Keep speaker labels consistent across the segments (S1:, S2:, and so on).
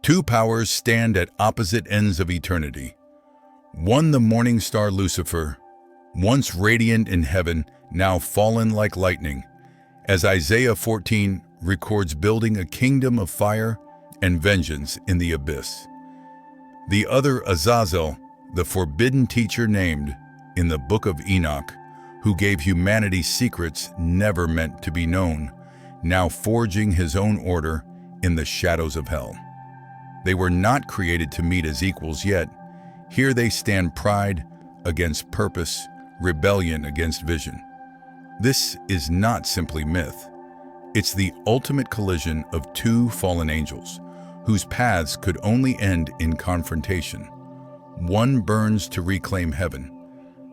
S1: Two powers stand at opposite ends of eternity. One, the morning star Lucifer, once radiant in heaven, now fallen like lightning, as Isaiah 14 records, building a kingdom of fire and vengeance in the abyss. The other, Azazel, the forbidden teacher named in the book of Enoch, who gave humanity secrets never meant to be known, now forging his own order in the shadows of hell. They were not created to meet as equals, yet here they stand, pride against purpose, rebellion against vision. This is not simply myth. It's the ultimate collision of two fallen angels, whose paths could only end in confrontation. One burns to reclaim heaven,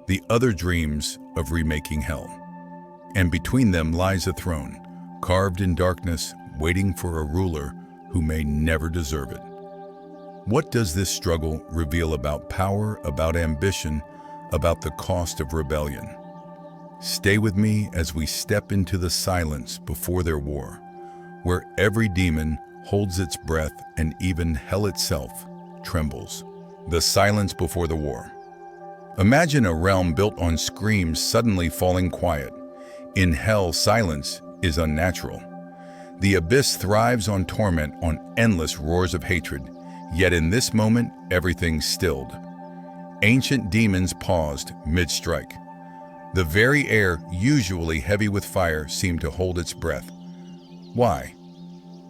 S1: the other dreams of remaking hell. And between them lies a throne, carved in darkness, waiting for a ruler who may never deserve it. What does this struggle reveal about power, about ambition, about the cost of rebellion? Stay with me as we step into the silence before their war, where every demon holds its breath and even hell itself trembles. The silence before the war. Imagine a realm built on screams suddenly falling quiet. In hell, silence is unnatural. The abyss thrives on torment, on endless roars of hatred. Yet in this moment, everything stilled. Ancient demons paused mid-strike. The very air, usually heavy with fire, seemed to hold its breath. Why?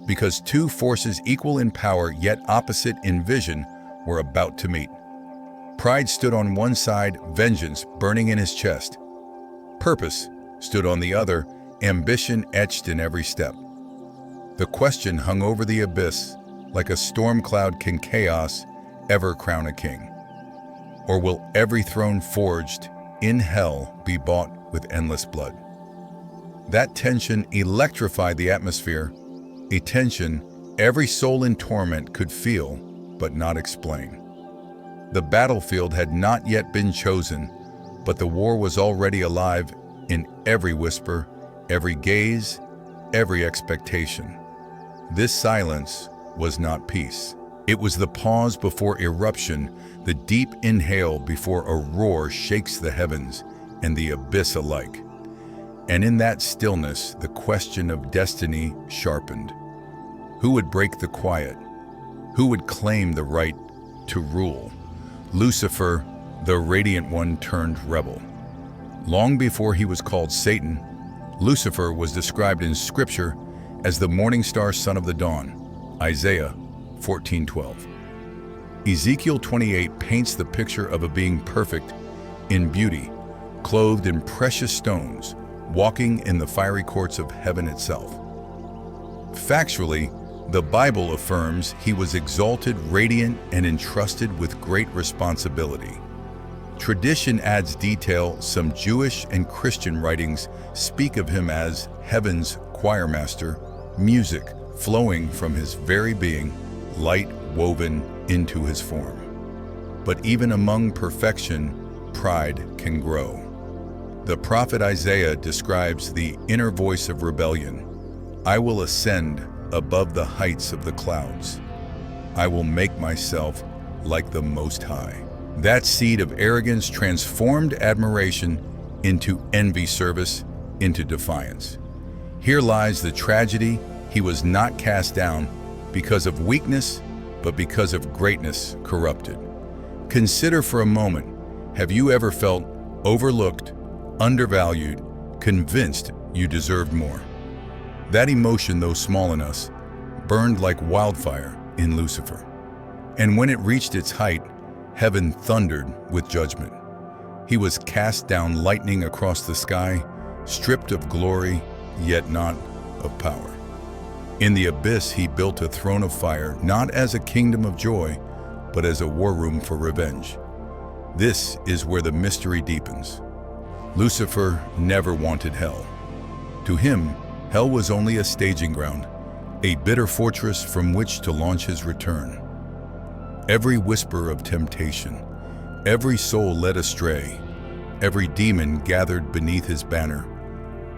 S1: Because two forces equal in power yet opposite in vision were about to meet. Pride stood on one side, vengeance burning in his chest. Purpose stood on the other, ambition etched in every step. The question hung over the abyss. Like a storm cloud, can chaos ever crown a king? Or will every throne forged in hell be bought with endless blood? That tension electrified the atmosphere, a tension every soul in torment could feel but not explain. The battlefield had not yet been chosen, but the war was already alive in every whisper, every gaze, every expectation. This silence was not peace. It was the pause before eruption, the deep inhale before a roar shakes the heavens and the abyss alike. And in that stillness, the question of destiny sharpened. Who would break the quiet? Who would claim the right to rule? Lucifer, the radiant one, turned rebel. Long before he was called Satan, Lucifer was described in Scripture as the morning star, son of the dawn. Isaiah 14:12. Ezekiel 28 paints the picture of a being perfect in beauty, clothed in precious stones, walking in the fiery courts of heaven itself. Factually, the Bible affirms he was exalted, radiant, and entrusted with great responsibility. Tradition adds detail. Some Jewish and Christian writings speak of him as heaven's choir master, music flowing from his very being, light woven into his form. But even among perfection, pride can grow. The prophet Isaiah describes the inner voice of rebellion. I will ascend above the heights of the clouds. I will make myself like the Most High. That seed of arrogance transformed admiration into envy, service into defiance. Here lies the tragedy. He was not cast down because of weakness, but because of greatness corrupted. Consider for a moment, have you ever felt overlooked, undervalued, convinced you deserved more? That emotion, though small in us, burned like wildfire in Lucifer. And when it reached its height, heaven thundered with judgment. He was cast down, lightning across the sky, stripped of glory, yet not of power. In the abyss, he built a throne of fire, not as a kingdom of joy, but as a war room for revenge. This is where the mystery deepens. Lucifer never wanted hell. To him, hell was only a staging ground, a bitter fortress from which to launch his return. Every whisper of temptation, every soul led astray, every demon gathered beneath his banner,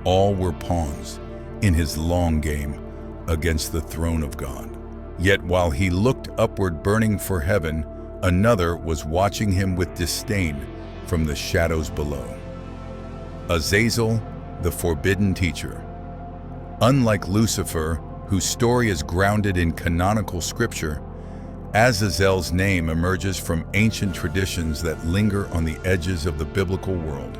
S1: all were pawns in his long game against the throne of God. Yet while he looked upward burning for heaven, another was watching him with disdain from the shadows below. Azazel, the forbidden teacher. Unlike Lucifer, whose story is grounded in canonical scripture, Azazel's name emerges from ancient traditions that linger on the edges of the biblical world.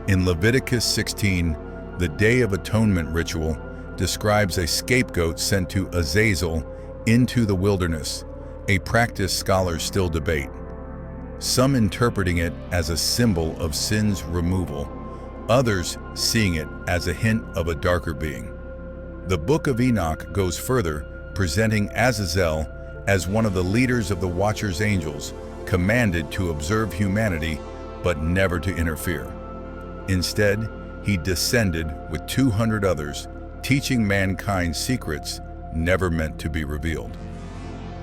S1: In Leviticus 16, the Day of Atonement ritual describes a scapegoat sent to Azazel into the wilderness, a practice scholars still debate. Some interpreting it as a symbol of sin's removal, others seeing it as a hint of a darker being. The Book of Enoch goes further, presenting Azazel as one of the leaders of the Watcher's angels, commanded to observe humanity but never to interfere. Instead, he descended with 200 others, teaching mankind secrets never meant to be revealed.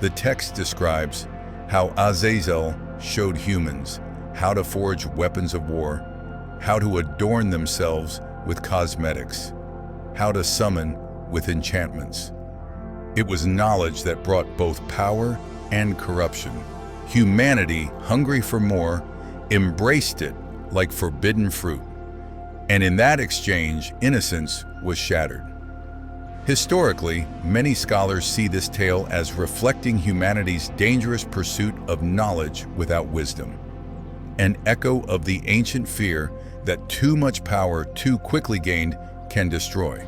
S1: The text describes how Azazel showed humans how to forge weapons of war, how to adorn themselves with cosmetics, how to summon with enchantments. It was knowledge that brought both power and corruption. Humanity, hungry for more, embraced it like forbidden fruit. And in that exchange, innocence was shattered. Historically, many scholars see this tale as reflecting humanity's dangerous pursuit of knowledge without wisdom, an echo of the ancient fear that too much power too quickly gained can destroy.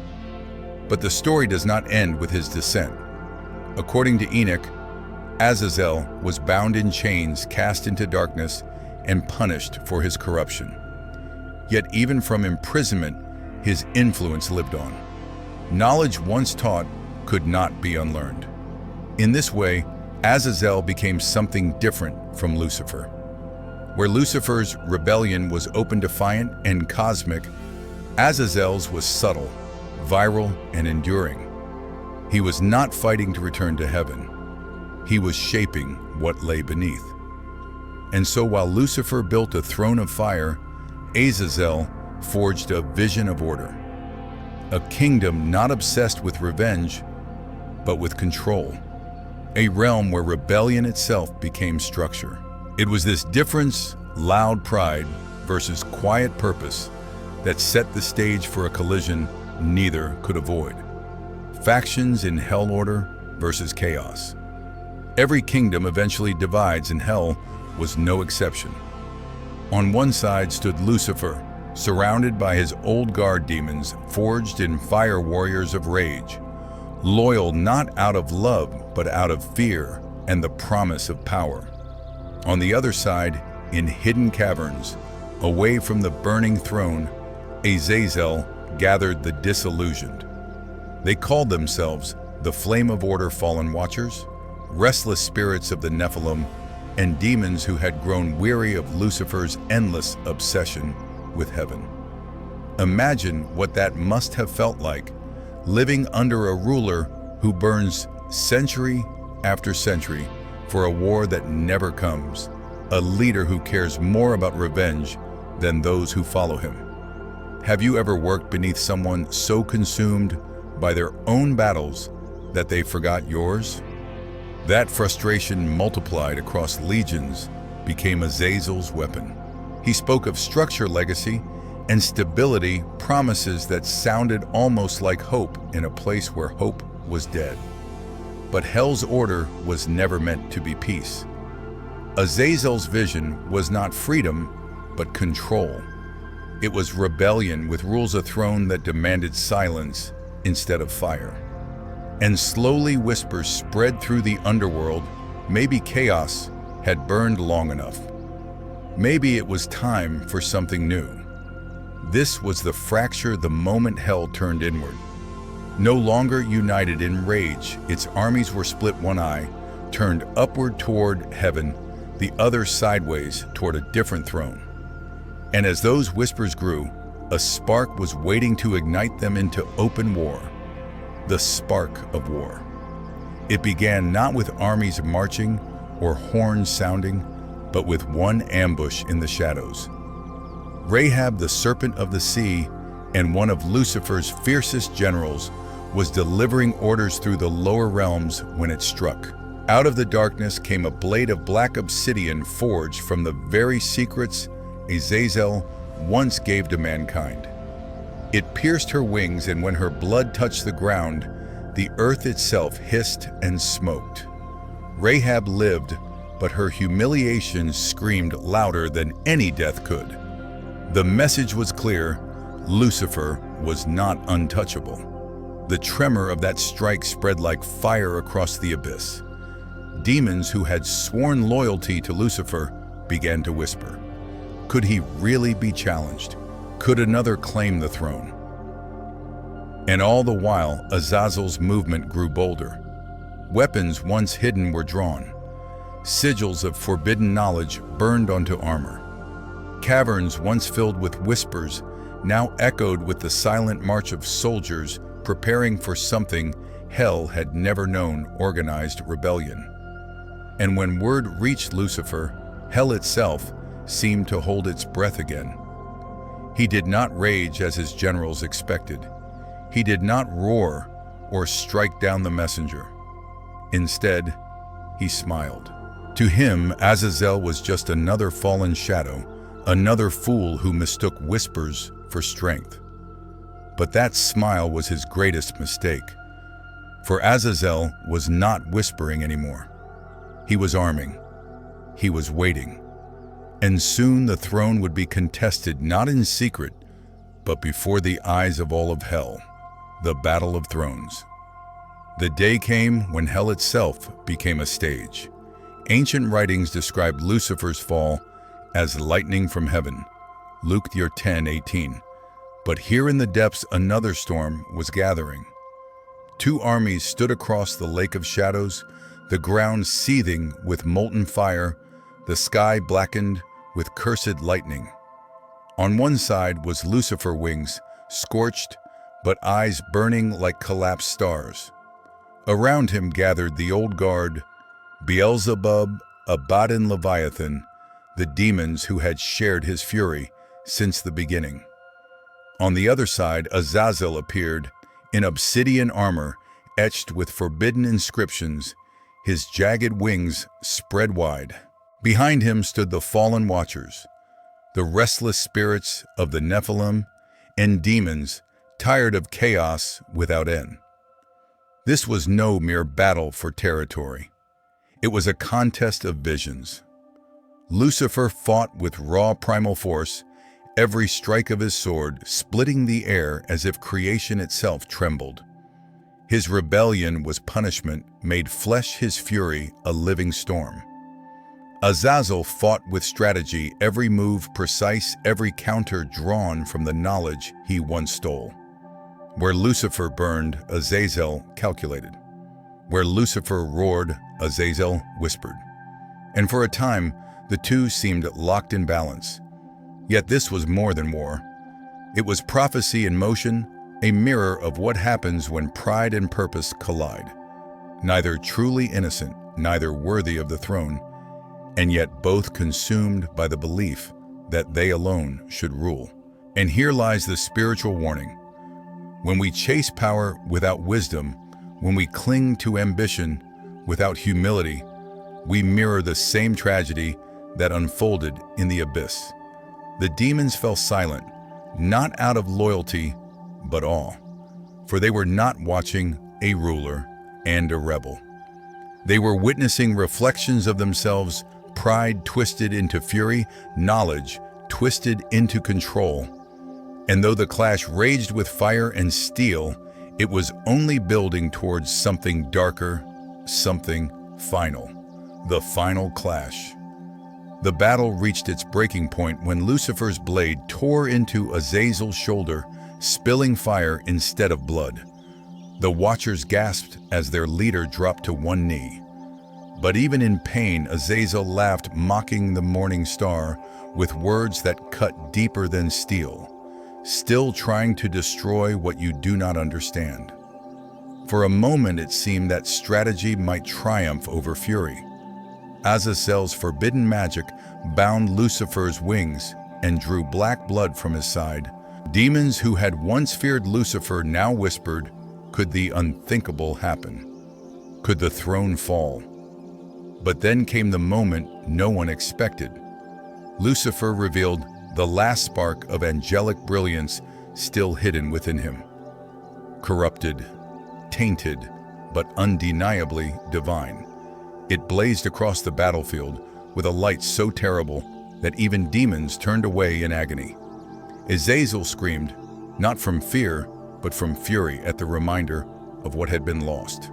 S1: But the story does not end with his descent. According to Enoch, Azazel was bound in chains, cast into darkness, and punished for his corruption. Yet even from imprisonment, his influence lived on. Knowledge once taught could not be unlearned. In this way, Azazel became something different from Lucifer. Where Lucifer's rebellion was open, defiant, and cosmic, Azazel's was subtle, viral, and enduring. He was not fighting to return to heaven. He was shaping what lay beneath. And so while Lucifer built a throne of fire, Azazel forged a vision of order. A kingdom not obsessed with revenge, but with control. A realm where rebellion itself became structure. It was this difference, loud pride versus quiet purpose, that set the stage for a collision neither could avoid. Factions in hell order versus chaos. Every kingdom eventually divides, and hell was no exception. On one side stood Lucifer, surrounded by his old guard demons, forged in fire warriors of rage, loyal not out of love, but out of fear and the promise of power. On the other side, in hidden caverns, away from the burning throne, Azazel gathered the disillusioned. They called themselves the Flame of Order Fallen Watchers, restless spirits of the Nephilim, and demons who had grown weary of Lucifer's endless obsession with heaven. Imagine what that must have felt like, living under a ruler who burns century after century for a war that never comes, a leader who cares more about revenge than those who follow him. Have you ever worked beneath someone so consumed by their own battles that they forgot yours? That frustration, multiplied across legions, became Azazel's weapon. He spoke of structure, legacy, and stability, promises that sounded almost like hope in a place where hope was dead. But hell's order was never meant to be peace. Azazel's vision was not freedom, but control. It was rebellion with rules of throne that demanded silence instead of fire. And slowly whispers spread through the underworld. Maybe chaos had burned long enough. Maybe it was time for something new. This was the fracture the moment hell turned inward. No longer united in rage, its armies were split, one eye turned upward toward heaven, the other sideways toward a different throne. And as those whispers grew, a spark was waiting to ignite them into open war. The spark of war. It began not with armies marching or horns sounding, but with one ambush in the shadows. Rahab, the serpent of the sea, and one of Lucifer's fiercest generals, was delivering orders through the lower realms when it struck. Out of the darkness came a blade of black obsidian forged from the very secrets Exile once gave to mankind. It pierced her wings, and when her blood touched the ground, the earth itself hissed and smoked. Rahab lived, but her humiliation screamed louder than any death could. The message was clear: Lucifer was not untouchable. The tremor of that strike spread like fire across the abyss. Demons who had sworn loyalty to Lucifer began to whisper. Could he really be challenged? Could another claim the throne? And all the while, Azazel's movement grew bolder. Weapons once hidden were drawn. Sigils of forbidden knowledge burned onto armor. Caverns once filled with whispers now echoed with the silent march of soldiers preparing for something hell had never known: organized rebellion. And when word reached Lucifer, hell itself seemed to hold its breath again. He did not rage as his generals expected. He did not roar or strike down the messenger. Instead, he smiled. To him, Azazel was just another fallen shadow, another fool who mistook whispers for strength. But that smile was his greatest mistake, for Azazel was not whispering anymore. He was arming. He was waiting. And soon the throne would be contested not in secret, but before the eyes of all of hell, the Battle of Thrones. The day came when hell itself became a stage. Ancient writings described Lucifer's fall as lightning from heaven, Luke 10:18. But here in the depths another storm was gathering. Two armies stood across the lake of shadows, the ground seething with molten fire, the sky blackened with cursed lightning. On one side was Lucifer wings, scorched, but eyes burning like collapsed stars. Around him gathered the old guard, Beelzebub, Abaddon, Leviathan, the demons who had shared his fury since the beginning. On the other side, Azazel appeared, in obsidian armor, etched with forbidden inscriptions, his jagged wings spread wide. Behind him stood the fallen watchers, the restless spirits of the Nephilim and demons tired of chaos without end. This was no mere battle for territory. It was a contest of visions. Lucifer fought with raw primal force, every strike of his sword splitting the air as if creation itself trembled. His rebellion was punishment, made flesh his fury a living storm. Azazel fought with strategy, every move precise, every counter drawn from the knowledge he once stole. Where Lucifer burned, Azazel calculated. Where Lucifer roared, Azazel whispered. And for a time, the two seemed locked in balance. Yet this was more than war. It was prophecy in motion, a mirror of what happens when pride and purpose collide. Neither truly innocent, neither worthy of the throne, and yet both consumed by the belief that they alone should rule. And here lies the spiritual warning. When we chase power without wisdom, when we cling to ambition without humility, we mirror the same tragedy that unfolded in the abyss. The demons fell silent, not out of loyalty, but awe, for they were not watching a ruler and a rebel. They were witnessing reflections of themselves, pride twisted into fury, knowledge twisted into control. And though the clash raged with fire and steel, it was only building towards something darker, something final. The final clash. The battle reached its breaking point when Lucifer's blade tore into Azazel's shoulder, spilling fire instead of blood. The watchers gasped as their leader dropped to one knee. But even in pain, Azazel laughed, mocking the morning star with words that cut deeper than steel, still trying to destroy what you do not understand. For a moment it seemed that strategy might triumph over fury. Azazel's forbidden magic bound Lucifer's wings and drew black blood from his side. Demons who had once feared Lucifer now whispered, Could the unthinkable happen? Could the throne fall? But then came the moment no one expected. Lucifer revealed the last spark of angelic brilliance still hidden within him. Corrupted, tainted, but undeniably divine, it blazed across the battlefield with a light so terrible that even demons turned away in agony. Exile screamed, not from fear, but from fury at the reminder of what had been lost.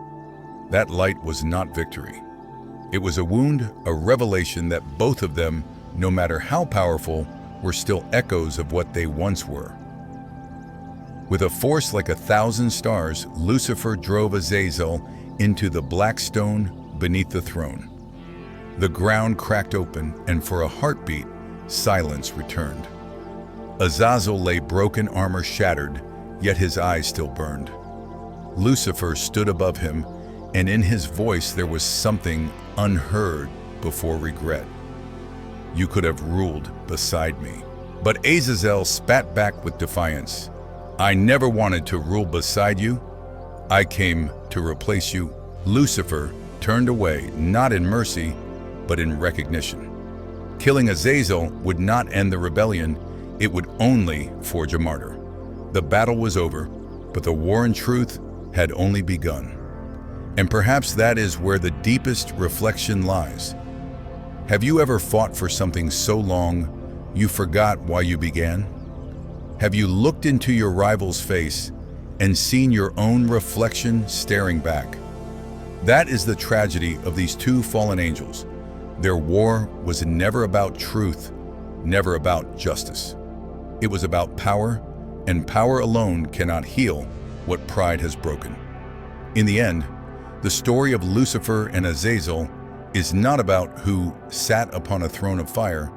S1: That light was not victory. It was a wound, a revelation that both of them, no matter how powerful, were still echoes of what they once were. With a force like 1,000 stars, Lucifer drove Exile into the black stone beneath the throne. The ground cracked open, and for a heartbeat, silence returned. Azazel lay broken, armor shattered, yet his eyes still burned. Lucifer stood above him, and in his voice there was something unheard before regret. You could have ruled beside me. But Azazel spat back with defiance. I never wanted to rule beside you. I came to replace you. Lucifer turned away, not in mercy, but in recognition. Killing Exile would not end the rebellion, it would only forge a martyr. The battle was over, but the war in truth had only begun. And perhaps that is where the deepest reflection lies. Have you ever fought for something so long you forgot why you began? Have you looked into your rival's face and seen your own reflection staring back? That is the tragedy of these two fallen angels. Their war was never about truth, never about justice. It was about power, and power alone cannot heal what pride has broken. In the end, the story of Lucifer and Exile is not about who sat upon a throne of fire,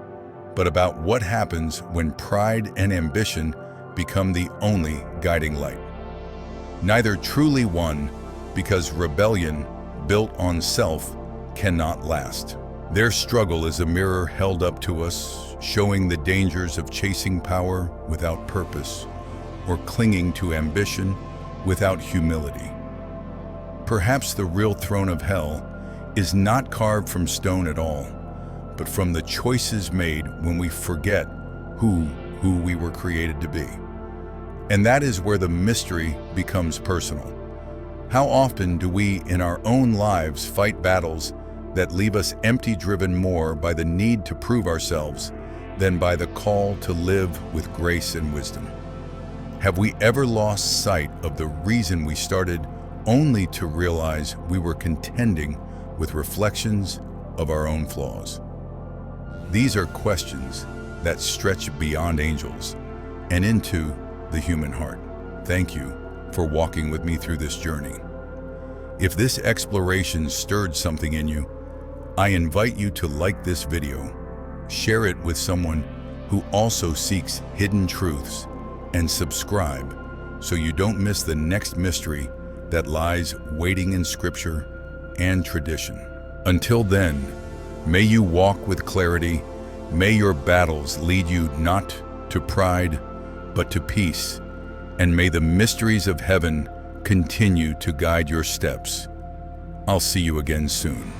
S1: but about what happens when pride and ambition become the only guiding light. Neither truly won, because rebellion built on self cannot last. Their struggle is a mirror held up to us, showing the dangers of chasing power without purpose, or clinging to ambition without humility. Perhaps the real throne of hell is not carved from stone at all, but from the choices made when we forget who we were created to be. And that is where the mystery becomes personal. How often do we in our own lives fight battles that leave us empty, driven more by the need to prove ourselves than by the call to live with grace and wisdom? Have we ever lost sight of the reason we started, only to realize we were contending with reflections of our own flaws? These are questions that stretch beyond angels and into the human heart. Thank you for walking with me through this journey. If this exploration stirred something in you, I invite you to like this video, share it with someone who also seeks hidden truths, and subscribe so you don't miss the next mystery that lies waiting in Scripture and tradition. Until then, may you walk with clarity, may your battles lead you not to pride, but to peace, and may the mysteries of heaven continue to guide your steps. I'll see you again soon.